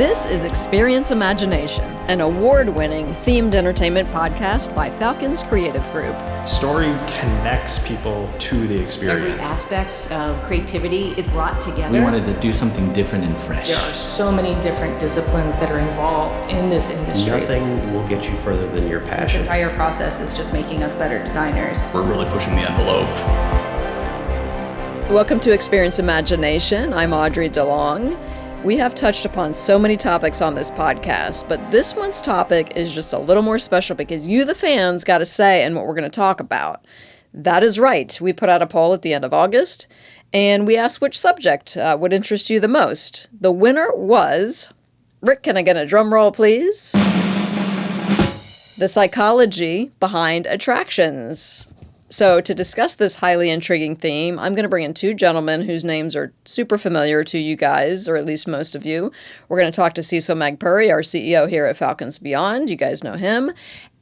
This is Experience Imagination, an award-winning themed entertainment podcast by FALCON'S Creative Group. Story connects people to the experience. Every aspect of creativity is brought together. We wanted to do something different and fresh. There are so many different disciplines that are involved in this industry. Nothing will get you further than your passion. This entire process is just making us better designers. We're really pushing the envelope. Welcome to Experience Imagination. I'm Audrey DeLong. We have touched upon so many topics on this podcast, but this month's topic is just a little more special because you, the fans, got a say in what we're going to talk about. That is right. We put out a poll at the end of August, and we asked which subject would interest you the most. The winner was... Rick, can I get a drum roll, please? The psychology behind attractions. So to discuss this highly intriguing theme, I'm going to bring in two gentlemen whose names are super familiar to you guys, or at least most of you. We're going to talk to Cecil Magpuri, our CEO here at FALCON'S Beyond. You guys know him.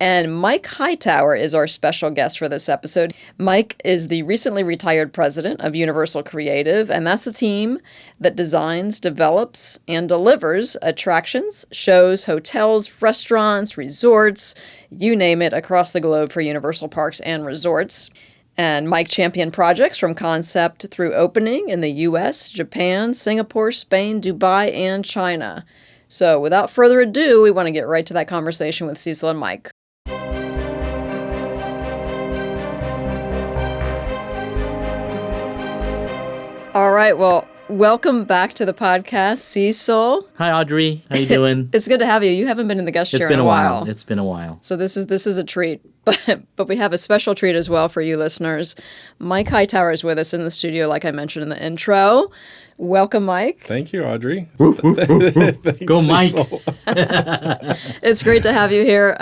And Mike Hightower is our special guest for this episode. Mike is the recently retired president of Universal Creative, and that's the team that designs, develops, and delivers attractions, shows, hotels, restaurants, resorts, you name it, across the globe for Universal Parks and Resorts. And Mike championed projects from concept through opening in the U.S., Japan, Singapore, Spain, Dubai, and China. So without further ado, we want to get right to that conversation with Cecil and Mike. All right, well, welcome back to the podcast, Cecil. Hi, Audrey. How you doing? It's good to have you. You haven't been in the guest chair in a while. It's been a while. So this is a treat. But we have a special treat as well for you listeners. Mike Hightower is with us in the studio, like I mentioned in the intro. Welcome, Mike. Thank you, Audrey. Thanks, go, Mike. It's great to have you here.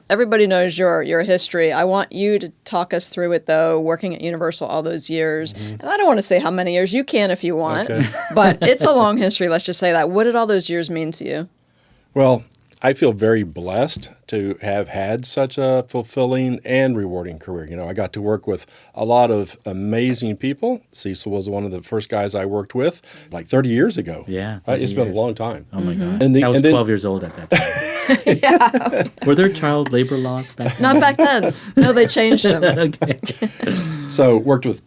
Everybody knows your history. I want you to talk us through it, though, working at Universal all those years. Mm-hmm. And I don't want to say how many years. You can if you want. Okay. But it's a long history, let's just say that. What did all those years mean to you? Well, I feel very blessed to have had such a fulfilling and rewarding career. You know, I got to work with a lot of amazing people. Cecil was one of the first guys I worked with like 30 years ago. Yeah. It's been a long time. Oh, my God. I was 12 years old at that time. Yeah. Were there child labor laws back then? Not back then. No, they changed them. Okay. So worked with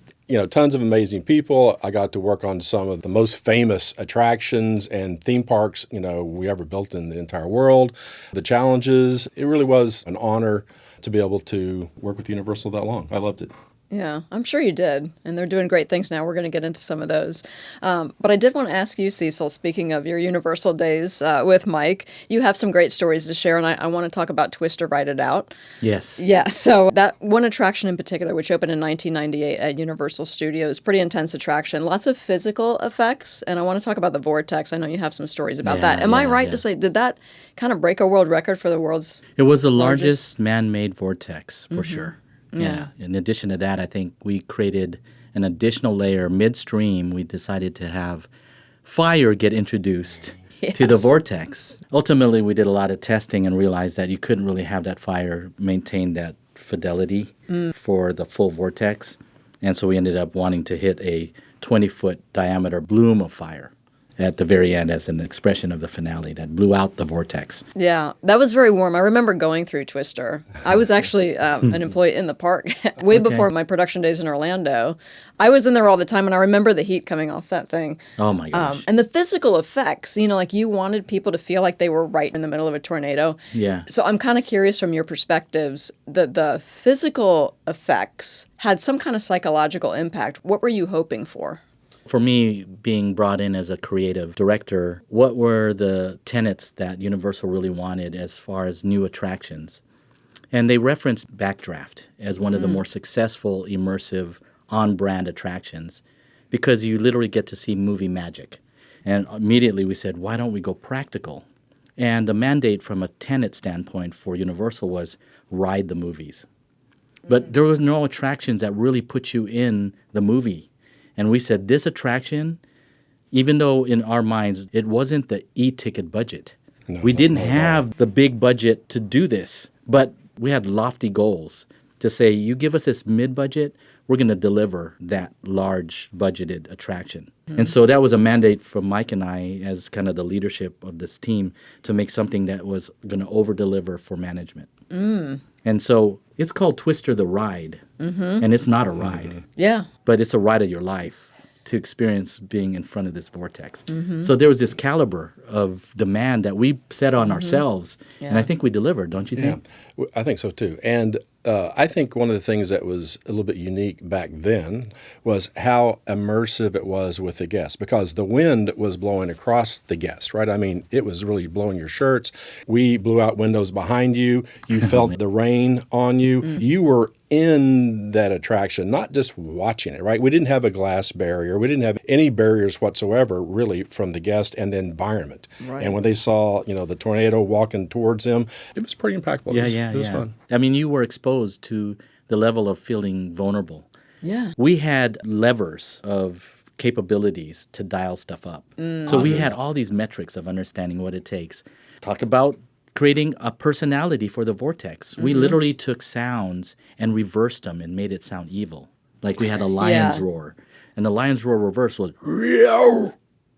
tons of amazing people. I got to work on some of the most famous attractions and theme parks, we ever built in the entire world. The challenges, it really was an honor to be able to work with Universal that long. I loved it. Yeah, I'm sure you did. And they're doing great things now. We're going to get into some of those. But I did want to ask you, Cecil, speaking of your Universal days with Mike, you have some great stories to share, and I want to talk about Twister Ride It Out. Yes. Yeah, so that one attraction in particular, which opened in 1998 at Universal Studios, pretty intense attraction. Lots of physical effects, and I want to talk about the vortex. I know you have some stories about that. Am I right to say, did that kind of break a world record for the world's It was the largest man-made vortex, for sure. Yeah. In addition to that, I think we created an additional layer midstream. We decided to have fire get introduced to the vortex. Ultimately, we did a lot of testing and realized that you couldn't really have that fire maintain that fidelity for the full vortex. And so we ended up wanting to hit a 20-foot diameter bloom of fire at the very end as an expression of the finale that blew out the vortex. Yeah, that was very warm. I remember going through Twister. I was actually an employee in the park way before my production days in Orlando. I was in there all the time, and I remember the heat coming off that thing. Oh, my gosh. And the physical effects, like you wanted people to feel like they were right in the middle of a tornado. Yeah. So I'm kind of curious from your perspectives, the physical effects had some kind of psychological impact. What were you hoping for? For me, being brought in as a creative director, what were the tenets that Universal really wanted as far as new attractions? And they referenced Backdraft as one of the more successful, immersive, on-brand attractions because you literally get to see movie magic. And immediately we said, why don't we go practical? And the mandate from a tenet standpoint for Universal was ride the movies. But there was no attractions that really put you in the movie. And we said this attraction, even though in our minds it wasn't the e-ticket budget. We didn't have the big budget to do this, but we had lofty goals to say, you give us this mid-budget, we're going to deliver that large budgeted attraction. And so that was a mandate from Mike and I as kind of the leadership of this team to make something that was going to over-deliver for management. And so it's called Twister the Ride, and it's not a ride, Yeah. but it's a ride of your life to experience being in front of this vortex. So there was this caliber of demand that we set on ourselves, and I think we delivered, don't you think? I think so too. And I think one of the things that was a little bit unique back then was how immersive it was with the guests, because the wind was blowing across the guests, right? I mean, it was really blowing your shirts. We blew out windows behind you. You felt the rain on you. You were in that attraction, not just watching it, right? We didn't have a glass barrier. We didn't have any barriers whatsoever, really, from the guest and the environment. Right. And when they saw, the tornado walking towards them, it was pretty impactful. It was fun. I mean, you were exposed to the level of feeling vulnerable. Yeah. We had levers of capabilities to dial stuff up. So we had all these metrics of understanding what it takes. Talk about creating a personality for the vortex. We literally took sounds and reversed them and made it sound evil. Like we had a lion's roar. And the lion's roar reverse was,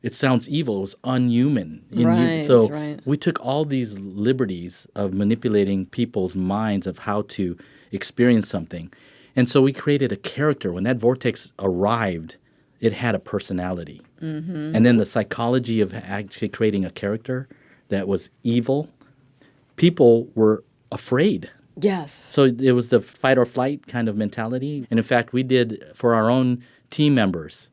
it sounds evil. It was unhuman. Right. We took all these liberties of manipulating people's minds of how to experience something. And so we created a character. When that vortex arrived, it had a personality. And then the psychology of actually creating a character that was evil, people were afraid. Yes. So it was the fight or flight kind of mentality. And in fact, we did, for our own team members,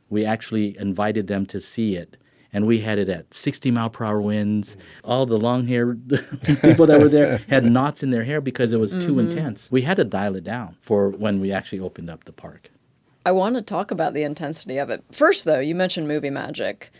we actually invited them to see it. And we had it at 60-mile-per-hour winds. All the long-haired people that were there had knots in their hair because it was too intense. We had to dial it down for when we actually opened up the park. I want to talk about the intensity of it. First, though, you mentioned movie magic.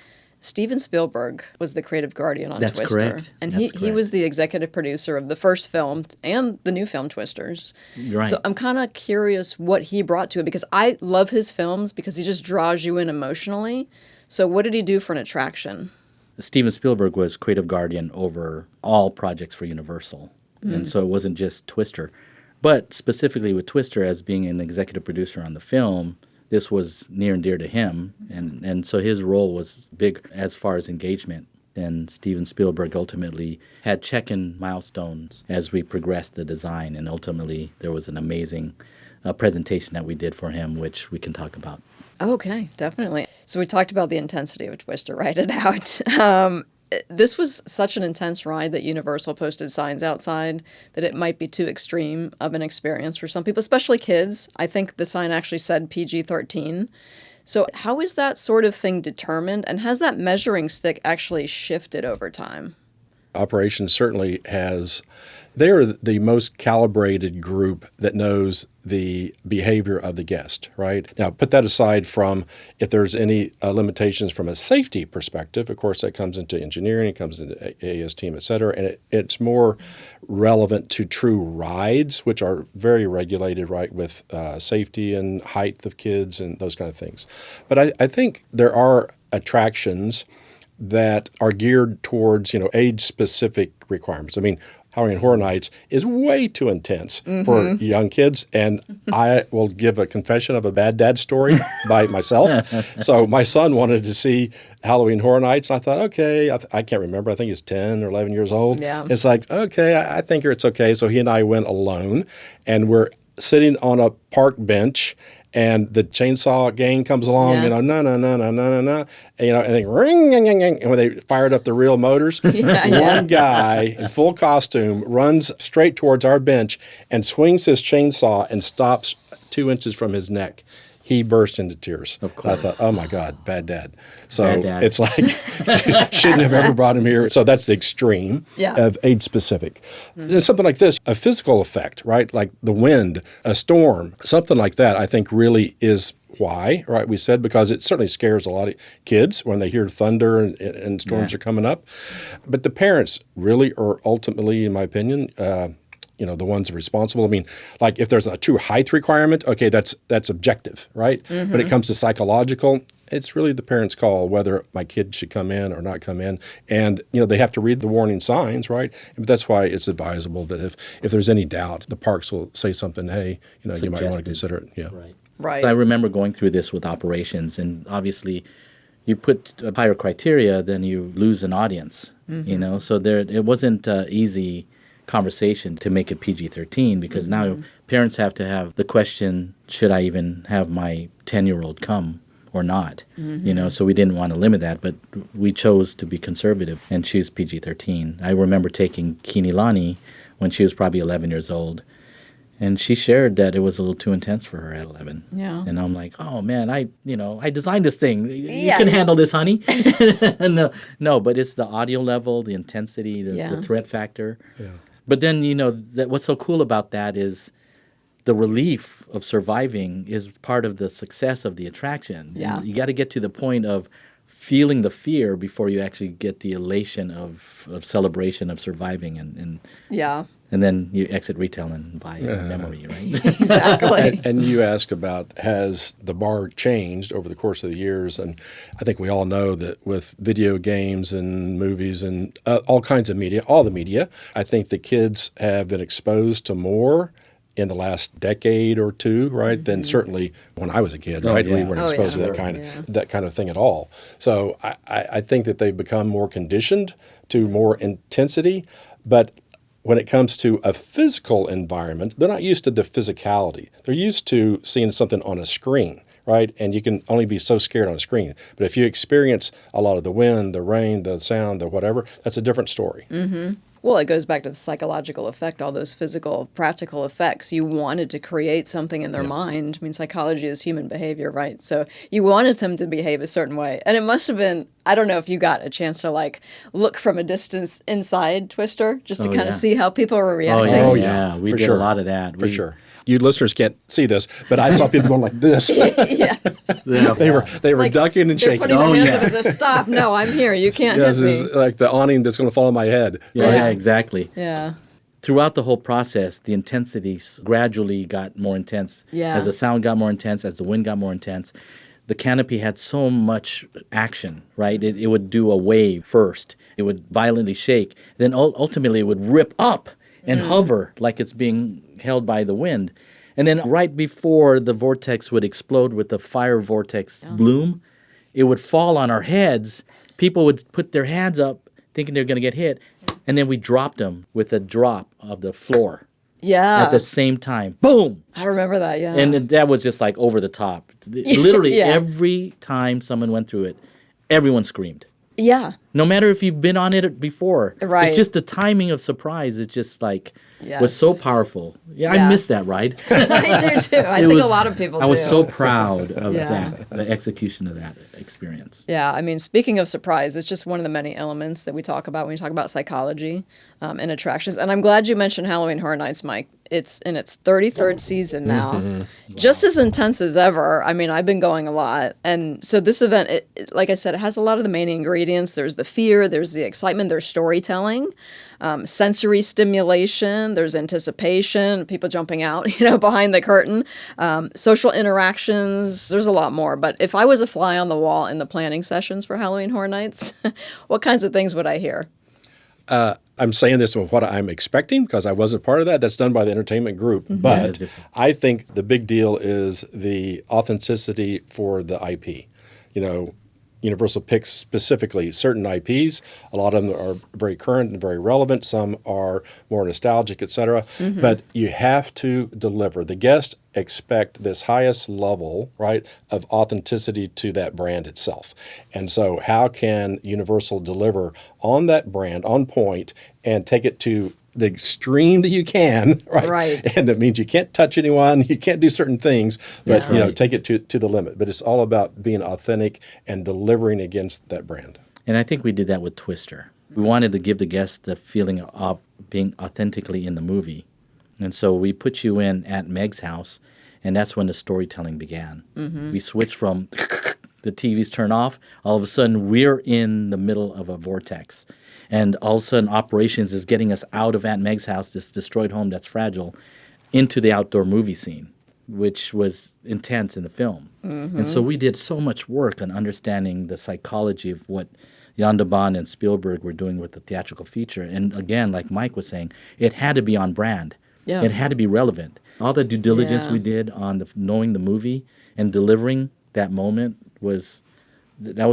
Steven Spielberg was the creative guardian on That's Twister. correct. And That's he correct. was the executive producer of the first film and the new film Twisters. Right. So I'm kind of curious what he brought to it, because I love his films because he just draws you in emotionally. So what did he do for an attraction? Steven Spielberg was creative guardian over all projects for Universal. And so it wasn't just Twister. But specifically with Twister, as being an executive producer on the film, this was near and dear to him. And so his role was big as far as engagement. And Steven Spielberg ultimately had check-in milestones as we progressed the design. And ultimately, there was an amazing presentation that we did for him, which we can talk about. Okay, definitely. So we talked about the intensity of Twister, write it out. This was such an intense ride that Universal posted signs outside that it might be too extreme of an experience for some people, especially kids. I think the sign actually said PG-13. So how is that sort of thing determined, and has that measuring stick actually shifted over time? Operations certainly has. They are the most calibrated group that knows the behavior of the guest, right? Now, put that aside from if there's any limitations from a safety perspective. Of course, that comes into engineering, it comes into AS team, et cetera, and it's more relevant to true rides, which are very regulated, right, with safety and height of kids and those kind of things. But I think there are attractions that are geared towards, age-specific requirements. I mean, Halloween Horror Nights is way too intense for young kids, and I will give a confession of a bad dad story by myself. So my son wanted to see Halloween Horror Nights, and I thought, okay, I can't remember. I think he's 10 or 11 years old. Yeah. It's like, okay, I think it's okay. So he and I went alone, and we're sitting on a park bench, and the chainsaw gang comes along, Yeah. no, and then ring, ring, ring, ring, and when they fired up the real motors, one guy in full costume runs straight towards our bench and swings his chainsaw and stops 2 inches from his neck. He burst into tears. Of course. I thought, oh my God, bad dad. So Bad dad. it's like, shouldn't have ever brought him here. So that's the extreme of age specific. And something like this, a physical effect, right? Like the wind, a storm, something like that, I think really is why, right? We said because it certainly scares a lot of kids when they hear thunder and storms are coming up. But the parents really are ultimately, in my opinion, the ones responsible. I mean, like if there's a true height requirement, okay, that's objective, right? When it comes to psychological, It's really the parents' call whether my kid should come in or not come in. And, they have to read the warning signs, right? But that's why it's advisable that if there's any doubt, the parks will say something, hey, you might want to consider it. Yeah. Right. I remember going through this with operations, and obviously you put higher criteria, then you lose an audience, So it wasn't easy conversation to make it PG-13 because now parents have to have the question, should I even have my 10-year-old come or not? So we didn't want to limit that, but we chose to be conservative and choose PG-13. I remember taking Kinilani when she was probably 11 years old, and she shared that it was a little too intense for her at 11. Yeah. And I'm like, oh man, I designed this thing. You can handle this, honey. No, but it's the audio level, the intensity, the threat factor. Yeah. But then, what's so cool about that is the relief of surviving is part of the success of the attraction. Yeah. You got to get to the point of feeling the fear before you actually get the elation of celebration of surviving. And then you exit retail and buy a memory, right? Exactly. And you ask about, has the bar changed over the course of the years? And I think we all know that with video games and movies and all kinds of media, all the media, I think the kids have been exposed to more in the last decade or two, right, than certainly when I was a kid, right? We weren't exposed to that kind of thing at all. So I think that they've become more conditioned to more intensity, but when it comes to a physical environment, they're not used to the physicality. They're used to seeing something on a screen, right? And you can only be so scared on a screen. But if you experience a lot of the wind, the rain, the sound, the whatever, that's a different story. Well, it goes back to the psychological effect, all those physical, practical effects. You wanted to create something in their mind. I mean, psychology is human behavior, right? So you wanted them to behave a certain way. And it must have been, I don't know if you got a chance to look from a distance inside Twister just to kind of see how people were reacting. Oh, yeah. We for did sure. a lot of that. For sure. You listeners can't see this, but I saw people going like this. Yes. They were ducking and They're shaking. putting their hands up as if, stop, no, I'm here, you can't hit This me. is like the awning that's going to fall on my head. Yeah, exactly. Yeah. Throughout the whole process, the intensity gradually got more intense. Yeah. As the sound got more intense, as the wind got more intense. The canopy had so much action, right? It would do a wave first. It would violently shake. Then ultimately it would rip up and hover like it's being held by the wind. And then right before the vortex would explode with the fire vortex bloom, it would fall on our heads. People would put their hands up thinking they're going to get hit. And then we dropped them with a drop of the floor. Yeah. At the same time. Boom! I remember that, yeah. And that was just like over the top. Literally every time someone went through it, everyone screamed. Yeah. No matter if you've been on it before. Right. It's just the timing of surprise is just like, was so powerful. Yeah, Yeah. I missed that ride. I do too. I think a lot of people do. I was so proud of Yeah. the execution of that experience. Yeah, I mean, speaking of surprise, it's just one of the many elements that we talk about when we talk about psychology and attractions. And I'm glad you mentioned Halloween Horror Nights, Mike. It's in its 33rd season now. Just as intense as ever. I mean, I've been going a lot. And so this event, like I said, it has a lot of the main ingredients. There's the fear, there's the excitement, there's storytelling, sensory stimulation, there's anticipation, people jumping out, behind the curtain, social interactions. There's a lot more. But if I was a fly on the wall in the planning sessions for Halloween Horror Nights, what kinds of things would I hear? I'm saying this with what I'm expecting because I wasn't part of that. That's done by the entertainment group. But I think the big deal is the authenticity for the IP. Universal picks specifically certain IPs. A lot of them are very current and very relevant. Some are more nostalgic, et cetera. But you have to deliver. The guests expect this highest level, right, of authenticity to that brand itself. And so how can Universal deliver on that brand, on point, and take it to the extreme that you can, right? And it means you can't touch anyone, you can't do certain things, but take it to the limit. But it's all about being authentic and delivering against that brand. And I think we did that with Twister. We wanted to give the guests the feeling of being authentically in the movie. And so we put you in at Meg's house, and that's when the storytelling began. We switched from the TVs turn off, all of a sudden we're in the middle of a vortex. And all of a sudden operations is getting us out of Aunt Meg's house, this destroyed home that's fragile, into the outdoor movie scene. which was intense in the film. And so we did so much work on understanding the psychology of what Jan de Bont and Spielberg were doing with the theatrical feature. And again, like Mike was saying, it had to be on brand. Yeah. It had to be relevant. All the due diligence Yeah. we did on knowing the movie and delivering that moment was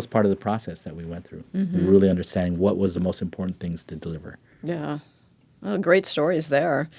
part of the process that we went through. Really understanding what was the most important things to deliver. Yeah. Oh, great stories there.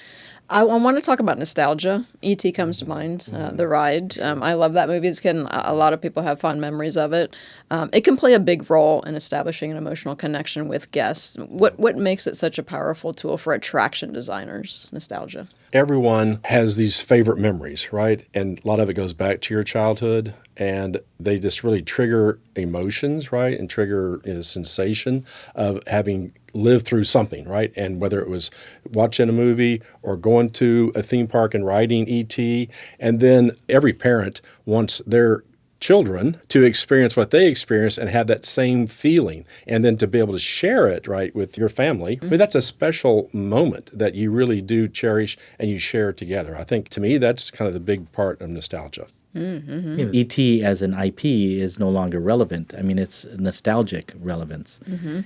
I want to talk about nostalgia. E.T. comes to mind, the ride. I love that movie as a kid, and a lot of people have fond memories of it. It can play a big role in establishing an emotional connection with guests. What makes it such a powerful tool for attraction designers, nostalgia? Everyone has these favorite memories, right? And a lot of it goes back to your childhood, and they just really trigger emotions, right? And trigger a sensation of having lived through something, right? And whether it was watching a movie or going to a theme park and riding E.T., and then every parent wants their children to experience what they experienced and have that same feeling, and then to be able to share it, right, with your family. I mean, that's a special moment that you really do cherish and you share together. I think, to me, that's kind of the big part of nostalgia. E.T. as an IP is no longer relevant. I mean, it's nostalgic relevance.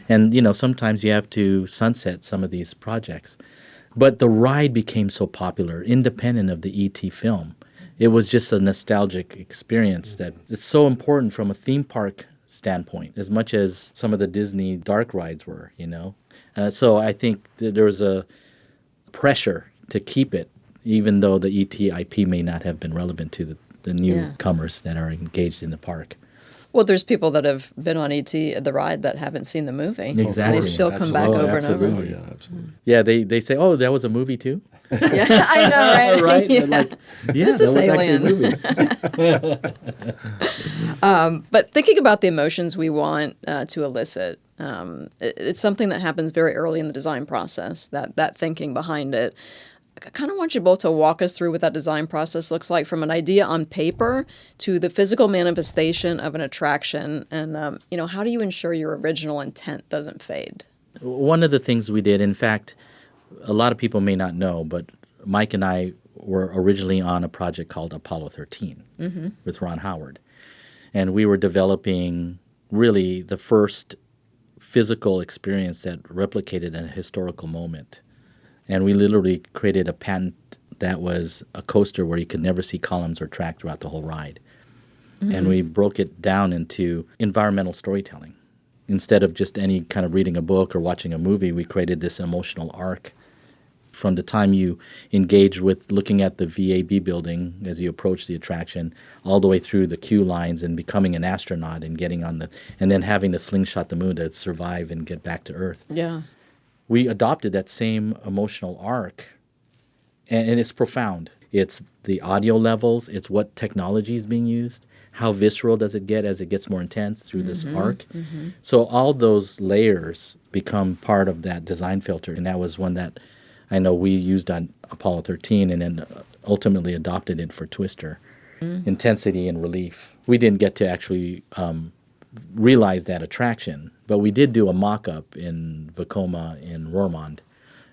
And, sometimes you have to sunset some of these projects. But the ride became so popular, independent of the E.T. film. It was just a nostalgic experience that it's so important from a theme park standpoint, as much as some of the Disney dark rides were, So I think that there was a pressure to keep it, even though the E.T. IP may not have been relevant to the newcomers that are engaged in the park. Well, there's people that have been on E.T. the ride that haven't seen the movie. Exactly. And they still come back over and over. Oh, yeah, absolutely. Yeah, they say, oh, that was a movie too? Yeah, I know, right? Right? Yeah. And like, yeah, This that is was alien. actually a movie. But thinking about the emotions we want to elicit, it's something that happens very early in the design process, that thinking behind it. I kind of want you both to walk us through what that design process looks like, from an idea on paper to the physical manifestation of an attraction. And, how do you ensure your original intent doesn't fade? One of the things we did, in fact, a lot of people may not know, but Mike and I were originally on a project called Apollo 13 with Ron Howard. And we were developing really the first physical experience that replicated a historical moment. And we literally created a patent that was a coaster where you could never see columns or track throughout the whole ride. And we broke it down into environmental storytelling. Instead of just any kind of reading a book or watching a movie, we created this emotional arc. From the time you engage with looking at the VAB building as you approach the attraction, all the way through the queue lines and becoming an astronaut and getting on and then having to slingshot the moon to survive and get back to Earth. Yeah. We adopted that same emotional arc, and it's profound. It's the audio levels, it's what technology is being used, how visceral does it get as it gets more intense through this arc. So all those layers become part of that design filter, and that was one that I know we used on Apollo 13 and then ultimately adopted it for Twister. Intensity and relief. We didn't get to actually realize that attraction, but we did do a mock-up in Vekoma in Roermond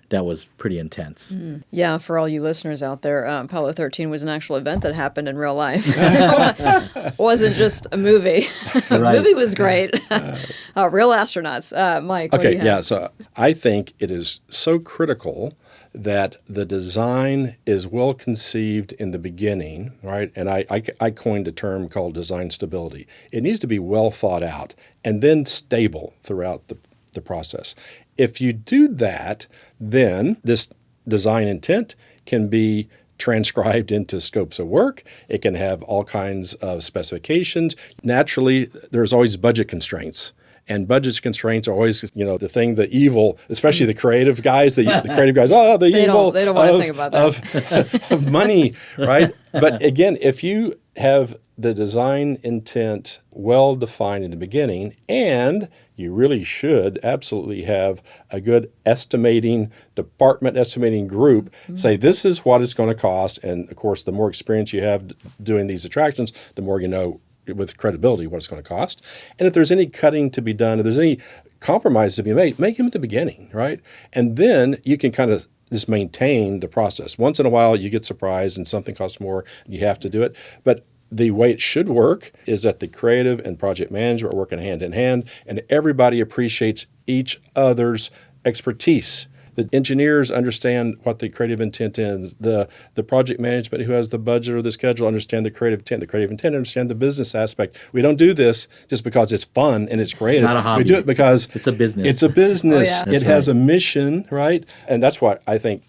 that was pretty intense. Yeah, for all you listeners out there, Apollo 13 was an actual event that happened in real life. It wasn't just a movie. The movie was great. Real astronauts. Mike, what do you have? Yeah, so I think it is so critical that the design is well conceived in the beginning, right? And I coined a term called design stability. It needs to be well thought out and then stable throughout the process. If you do that, then this design intent can be transcribed into scopes of work. It can have all kinds of specifications. Naturally, there's always budget constraints. And budget constraints are always, the thing, the evil, especially the creative guys, the creative guys, They evil don't want to think about that. of money, right? But again, if you have the design intent well defined in the beginning, and you really should absolutely have a good estimating department, estimating group, say this is what it's going to cost. And of course, the more experience you have doing these attractions, the more you know with credibility what it's going to cost. And if there's any cutting to be done, if there's any compromise to be made, make them at the beginning, right? And then you can kind of just maintain the process. Once in a while, you get surprised and something costs more, and you have to do it. But the way it should work is that the creative and project management are working hand in hand, and everybody appreciates each other's expertise. The engineers understand what the creative intent is. The project management who has the budget or the schedule understand the creative intent. The creative intent understand the business aspect. We don't do this just because it's fun and it's creative. It's not a hobby. We do it because it's a business. It's a business. Oh, yeah. It has a mission, right? And that's what I think,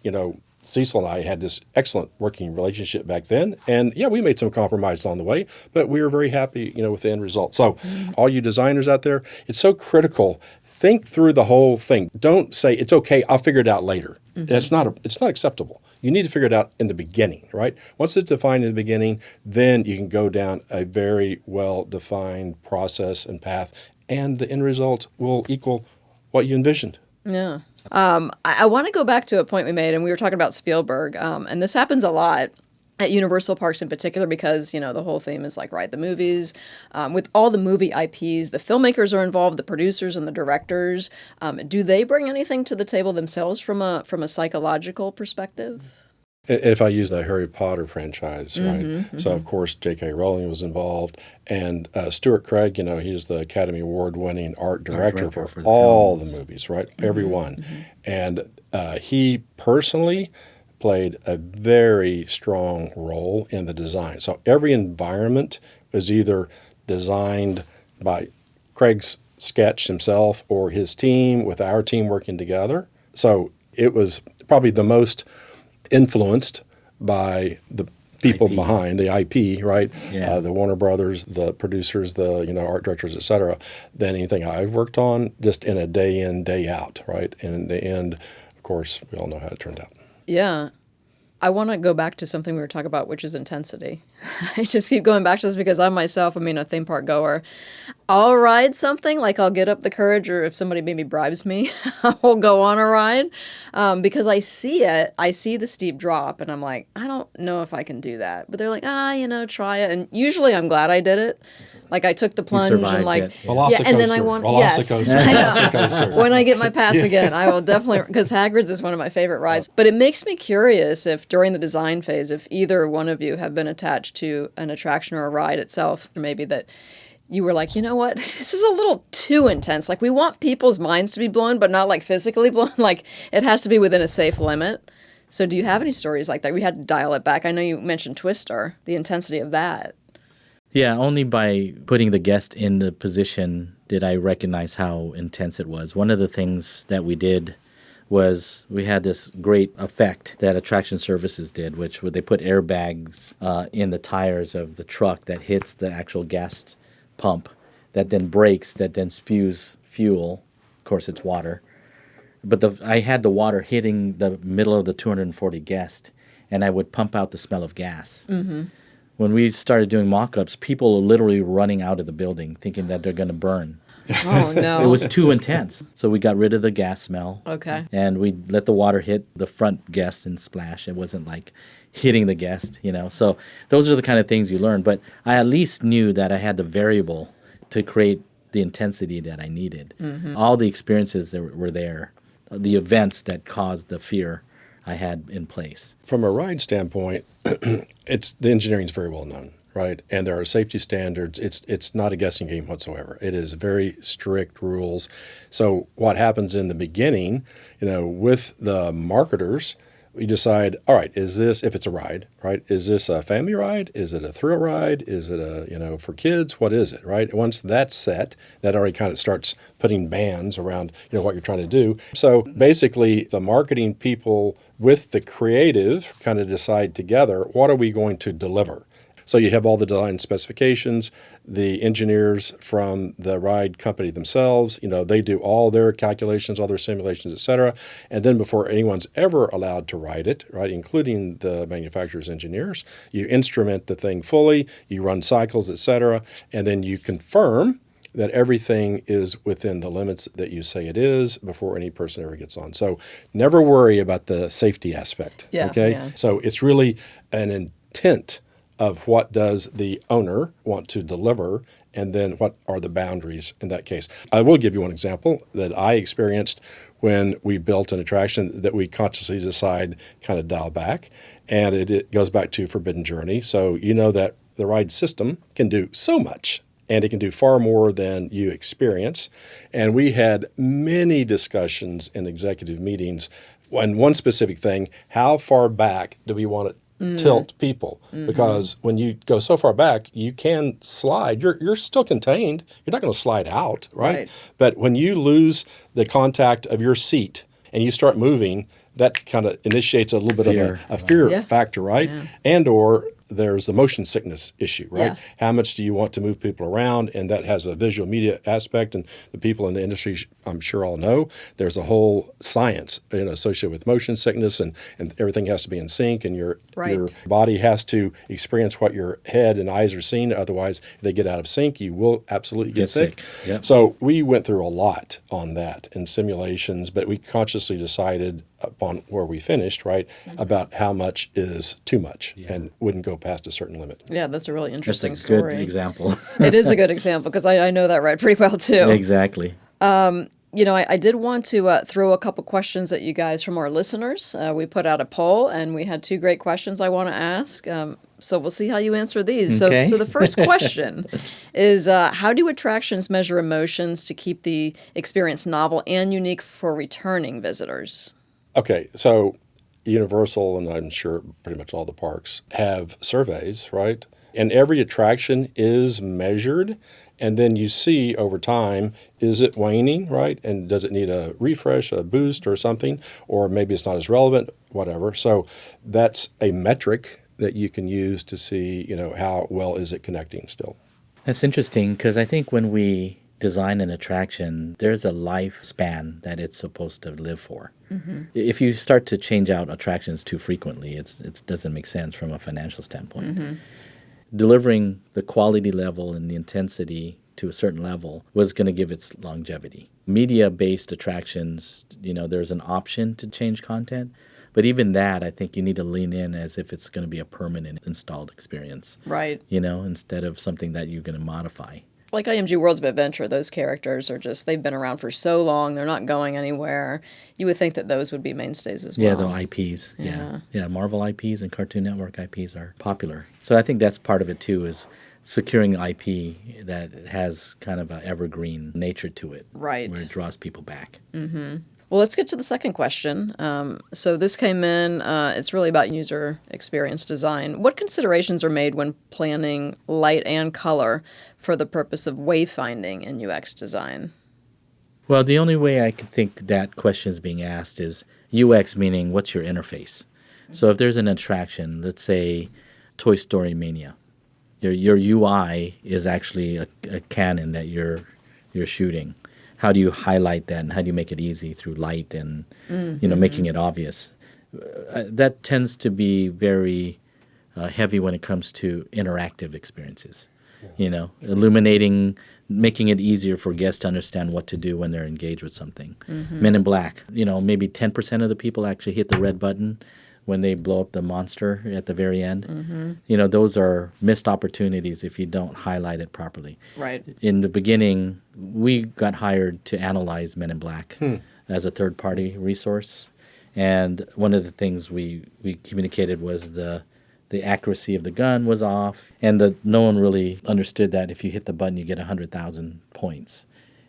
Cecil and I had this excellent working relationship back then. And yeah, we made some compromises on the way, but we were very happy, with the end result. So all you designers out there, it's so critical. Think through the whole thing. Don't say, it's okay, I'll figure it out later. It's not acceptable. You need to figure it out in the beginning, right? Once it's defined in the beginning, then you can go down a very well-defined process and path, and the end result will equal what you envisioned. Yeah. I want to go back to a point we made, and we were talking about Spielberg, and this happens a lot at Universal Parks in particular because, the whole theme is like, the movies. With all the movie IPs, the filmmakers are involved, the producers and the directors. Do they bring anything to the table themselves from a psychological perspective? If I use the Harry Potter franchise, right? Mm-hmm. So, of course, J.K. Rowling was involved. And Stuart Craig, he's the Academy Award-winning art director for all the movies, right? Every one. And he personally played a very strong role in the design. So every environment was either designed by Craig's sketch himself or his team with our team working together. So it was probably the most influenced by the people IP. behind the IP, right? Yeah. The Warner Brothers, the producers, the art directors, et cetera, than anything I've worked on just in a day in, day out, right? And in the end, of course, we all know how it turned out. Yeah. I want to go back to something we were talking about, which is intensity. I just keep going back to this because I myself, a theme park goer. I'll ride something, like I'll get up the courage, or if somebody maybe bribes me, I'll go on a ride because I see it. I see the steep drop, and I'm like, I don't know if I can do that. But they're like, try it. And usually I'm glad I did it. Like I took the plunge and and then I want when I get my pass again, I will definitely, because Hagrid's is one of my favorite rides. But it makes me curious if during the design phase, if either one of you have been attached to an attraction or a ride itself, or maybe that you were like, you know what, this is a little too intense. Like we want people's minds to be blown, but not like physically blown. Like it has to be within a safe limit. So do you have any stories like that? We had to dial it back. I know you mentioned Twister, the intensity of that. Yeah, only by putting the guest in the position did I recognize how intense it was. One of the things that we did was we had this great effect that attraction services did, which they put airbags in the tires of the truck that hits the actual gas pump, that then breaks, that then spews fuel. Of course, it's water. But I had the water hitting the middle of the 240 guests, and I would pump out the smell of gas. Mm-hmm. When we started doing mock-ups, people are literally running out of the building thinking that they're going to burn. Oh, no. It was too intense. So we got rid of the gas smell. Okay. And we let the water hit the front guest and splash. It wasn't like hitting the guest, So those are the kind of things you learn. But I at least knew that I had the variable to create the intensity that I needed. Mm-hmm. All the experiences that were there, the events that caused the fear I had in place. From a ride standpoint, the engineering is very well known, right? And there are safety standards. It's not a guessing game whatsoever. It is very strict rules. So what happens in the beginning, with the marketers, we decide, all right, is this, if it's a ride, right? Is this a family ride? Is it a thrill ride? Is it for kids? What is it, right? Once that's set, that already kind of starts putting bands around, what you're trying to do. So basically, the marketing people with the creative kind of decide together, what are we going to deliver? So you have all the design specifications, the engineers from the ride company themselves, they do all their calculations, all their simulations, et cetera. And then before anyone's ever allowed to ride it, right, including the manufacturer's engineers, you instrument the thing fully, you run cycles, et cetera, and then you confirm that everything is within the limits that you say it is before any person ever gets on. So never worry about the safety aspect, okay? Yeah. So it's really an intent of what does the owner want to deliver, and then what are the boundaries in that case. I will give you one example that I experienced when we built an attraction that we consciously decide kind of dial back, and it goes back to Forbidden Journey. So you know that the ride system can do so much, and it can do far more than you experience. And we had many discussions in executive meetings on one specific thing: how far back do we want to tilt people? Because when you go so far back, you can slide. You're still contained. You're not going to slide out, right? But when you lose the contact of your seat and you start moving, that kind of initiates a little bit of a fear factor, right? Yeah. And or there's the motion sickness issue, right? Yeah. How much do you want to move people around? And that has a visual media aspect. And the people in the industry, I'm sure all know, there's a whole science associated with motion sickness, and everything has to be in sync, and your body has to experience what your head and eyes are seeing. Otherwise, if they get out of sync, you will absolutely get sick. Yep. So we went through a lot on that in simulations, but we consciously decided upon where we finished, right, about how much is too much and wouldn't go past a certain limit. Yeah, that's a really interesting That's a story. good example. It is a good example because I know that ride pretty well too. Exactly. I did want to throw a couple questions at you guys from our listeners. We put out a poll, and we had 2 great questions I want to ask. So we'll see how you answer these. Okay. So the first question is, how do attractions measure emotions to keep the experience novel and unique for returning visitors? Okay, so Universal, and I'm sure pretty much all the parks, have surveys, right? And every attraction is measured, and then you see over time, is it waning, right? And does it need a refresh, a boost or something? Or maybe it's not as relevant, whatever. So that's a metric that you can use to see, how well is it connecting still. That's interesting, because I think when we design an attraction, there's a lifespan that it's supposed to live for. Mm-hmm. If you start to change out attractions too frequently, it doesn't make sense from a financial standpoint. Mm-hmm. Delivering the quality level and the intensity to a certain level was going to give its longevity. Media-based attractions, there's an option to change content, but even that, I think you need to lean in as if it's going to be a permanent installed experience. Right. Instead of something that you're going to modify. Like IMG Worlds of Adventure, those characters are they've been around for so long, they're not going anywhere. You would think that those would be mainstays as well. Yeah, the IPs. Yeah, Marvel IPs and Cartoon Network IPs are popular. So I think that's part of it too, is securing IP that has kind of an evergreen nature to it. Right. Where it draws people back. Mm-hmm. Well, let's get to the second question. So this came in, it's really about user experience design. What considerations are made when planning light and color for the purpose of wayfinding in UX design? Well, the only way I could think that question is being asked is UX, meaning what's your interface? Mm-hmm. So if there's an attraction, let's say Toy Story Mania, your UI is actually a cannon that you're shooting. How do you highlight that, and how do you make it easy through light and making it obvious? That tends to be very heavy when it comes to interactive experiences. Illuminating, making it easier for guests to understand what to do when they're engaged with something. Mm-hmm. Men in Black, maybe 10% of the people actually hit the red button when they blow up the monster at the very end. Mm-hmm. Those are missed opportunities if you don't highlight it properly. Right. In the beginning, we got hired to analyze Men in Black as a third-party resource. And one of the things we communicated was the accuracy of the gun was off, and that no one really understood that if you hit the button, you get 100,000 points.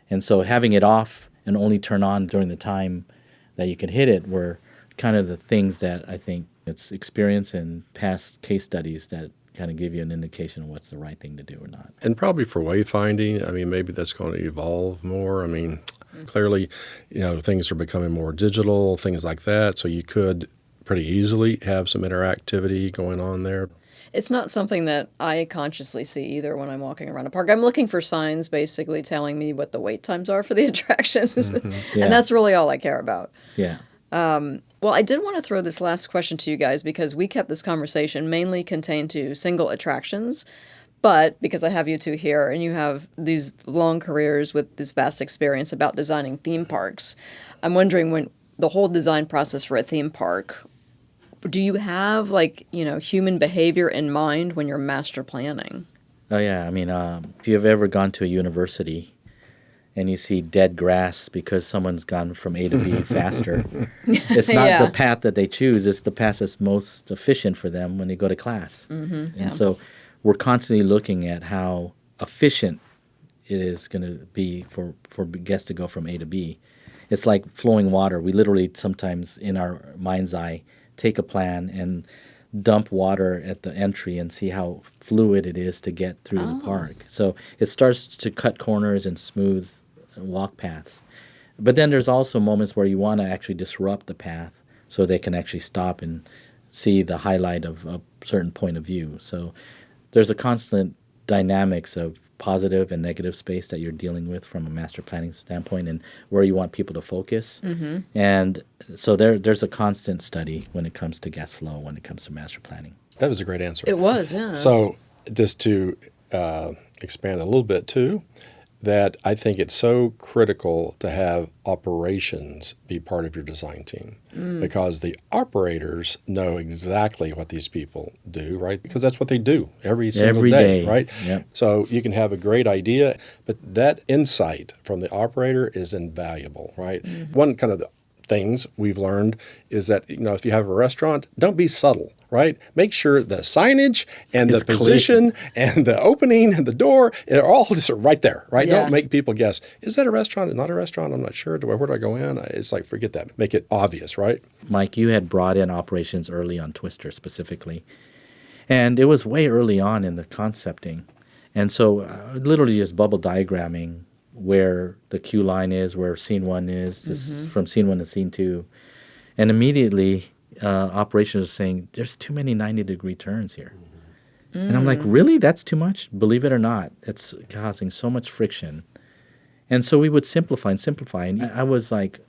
And so having it off and only turn on during the time that you could hit it were kind of the things that I think it's experience and past case studies that kind of give you an indication of what's the right thing to do or not. And probably for wayfinding, maybe that's going to evolve more. Clearly, things are becoming more digital, things like that. So you could pretty easily have some interactivity going on there. It's not something that I consciously see either when I'm walking around a park. I'm looking for signs basically telling me what the wait times are for the attractions. Mm-hmm. Yeah. And that's really all I care about. Yeah. Well, I did want to throw this last question to you guys because we kept this conversation mainly contained to single attractions. But because I have you two here and you have these long careers with this vast experience about designing theme parks, I'm wondering, when the whole design process for a theme park, do you have human behavior in mind when you're master planning? Oh, yeah. I mean, if you've ever gone to a university and you see dead grass because someone's gone from A to B faster, it's not Yeah. the path that they choose. It's the path that's most efficient for them when they go to class. And so we're constantly looking at how efficient it is going to be for guests to go from A to B. It's like flowing water. We literally sometimes in our mind's eye take a plan and dump water at the entry and see how fluid it is to get through the park. So it starts to cut corners and smooth walk paths. But then there's also moments where you want to actually disrupt the path so they can actually stop and see the highlight of a certain point of view. So there's a constant dynamics of positive and negative space that you're dealing with from a master planning standpoint and where you want people to focus. And so there's a constant study when it comes to guest flow, when it comes to master planning. That was a great answer. It was, yeah. So just to expand a little bit too, that I think it's so critical to have operations be part of your design team because the operators know exactly what these people do, right? Because that's what they do every single day, right? Yep. So you can have a great idea, but that insight from the operator is invaluable, right? One kind of the things we've learned is that, if you have a restaurant, don't be subtle, right? Make sure the signage and It's the position and the opening and the door are all just right there, right? Yeah. Don't make people guess, is that a restaurant or not a restaurant? I'm not sure. Where do I go in? It's like, forget that. Make it obvious, right? Mike, you had brought in operations early on Twister specifically. And it was way early on in the concepting. And so literally just bubble diagramming where the queue line is, where scene one is, just from scene one to scene two. And immediately operations are saying, there's too many 90-degree turns here. And I'm like, really? That's too much? Believe it or not, it's causing so much friction. And so we would simplify and simplify. And I was like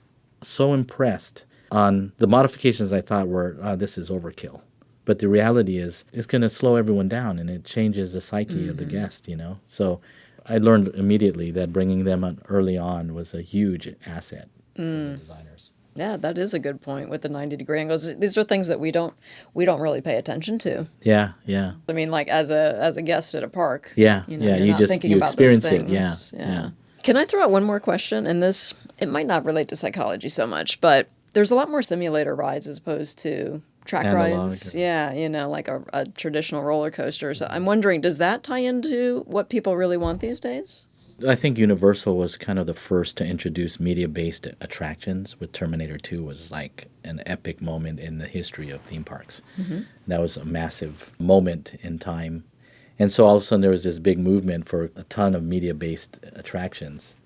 so impressed on the modifications I thought were, this is overkill. But the reality is it's going to slow everyone down and it changes the psyche of the guest, So I learned immediately that bringing them on early on was a huge asset for the designers. Yeah, that is a good point with the 90-degree angles. These are things that we don't really pay attention to. Yeah. I mean, like as a guest at a park. Yeah, you're you not just thinking you about experience those it. things. Yeah. Can I throw out one more question? And this, it might not relate to psychology so much, but there's a lot more simulator rides as opposed to track Analog. rides. Yeah, like a traditional roller coaster. So I'm wondering, does that tie into what people really want these days? I think Universal was kind of the first to introduce media-based attractions. With Terminator 2 was like an epic moment in the history of theme parks. That was a massive moment in time. And so all of a sudden there was this big movement for a ton of media-based attractions.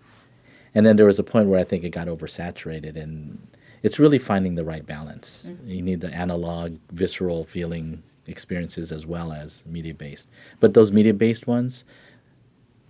And then there was a point where I think it got oversaturated, and it's really finding the right balance. You need the analog, visceral feeling experiences as well as media-based. But those media-based ones,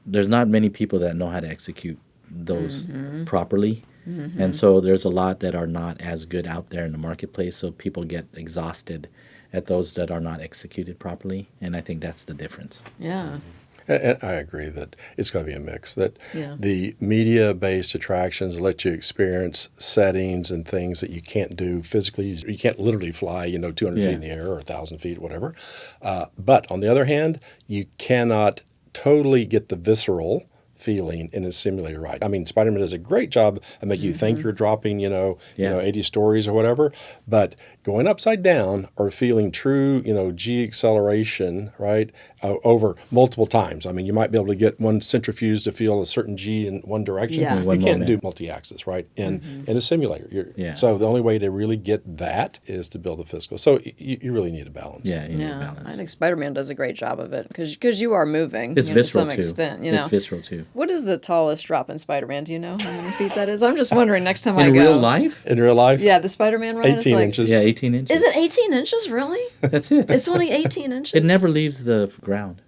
there's not many people that know how to execute those properly. And so there's a lot that are not as good out there in the marketplace, so people get exhausted at those that are not executed properly, and I think that's the difference. Yeah. And I agree that it's going to be a mix, that Yeah. the media-based attractions let you experience settings and things that you can't do physically. You can't literally fly, 200 feet in the air or 1,000 feet, whatever. But on the other hand, you cannot totally get the visceral feeling in a simulator ride. I mean, Spider-Man does a great job of making you think you're dropping, 80 stories or whatever, but going upside down or feeling true, G acceleration, right, over multiple times. I mean, you might be able to get one centrifuge to feel a certain G in one direction. Yeah. You One can't moment. do multi-axis, right, in a simulator. Yeah. So the only way to really get that is to build the physical. So you really need a balance. Yeah, you need Yeah, balance. I think Spider-Man does a great job of it because you are moving It's to visceral some too. extent. It's visceral too. What is the tallest drop in Spider-Man? Do you know how many feet that is? I'm just wondering next time I In go. real life? In real life, Yeah, the Spider-Man ride 18 is like, inches. Yeah, 18 inches. Is it 18 inches, really? That's it. It's only 18 inches? It never leaves the ground.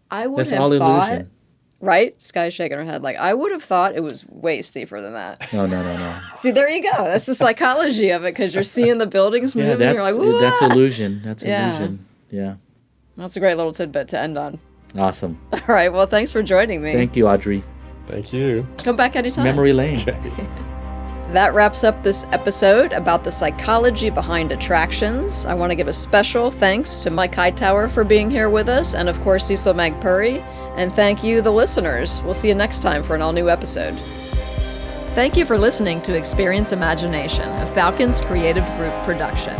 I would That's have all thought, illusion. right? Sky's shaking her head. Like, I would have thought it was way steeper than that. No. See, there you go. That's the psychology of it because you're seeing the buildings Yeah, moving. You're like, "Whoa." that's illusion. That's Yeah. illusion. Yeah. That's a great little tidbit to end on. Awesome. All right. Well, thanks for joining me. Thank you, Audrey. Thank you. Come back anytime. Memory lane. That wraps up this episode about the psychology behind attractions. I want to give a special thanks to Mike Hightower for being here with us, and of course Cecil Magpuri, and thank you, the listeners. We'll see you next time for an all-new episode. Thank you for listening to Experience Imagination, a Falcons Creative Group production.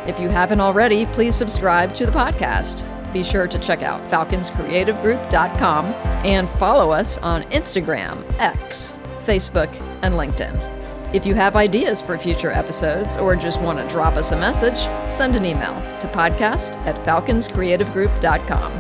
If you haven't already, please subscribe to the podcast. Be sure to check out falconscreativegroup.com and follow us on Instagram, X, Facebook, and LinkedIn. If you have ideas for future episodes or just want to drop us a message, send an email to podcast@falconscreativegroup.com.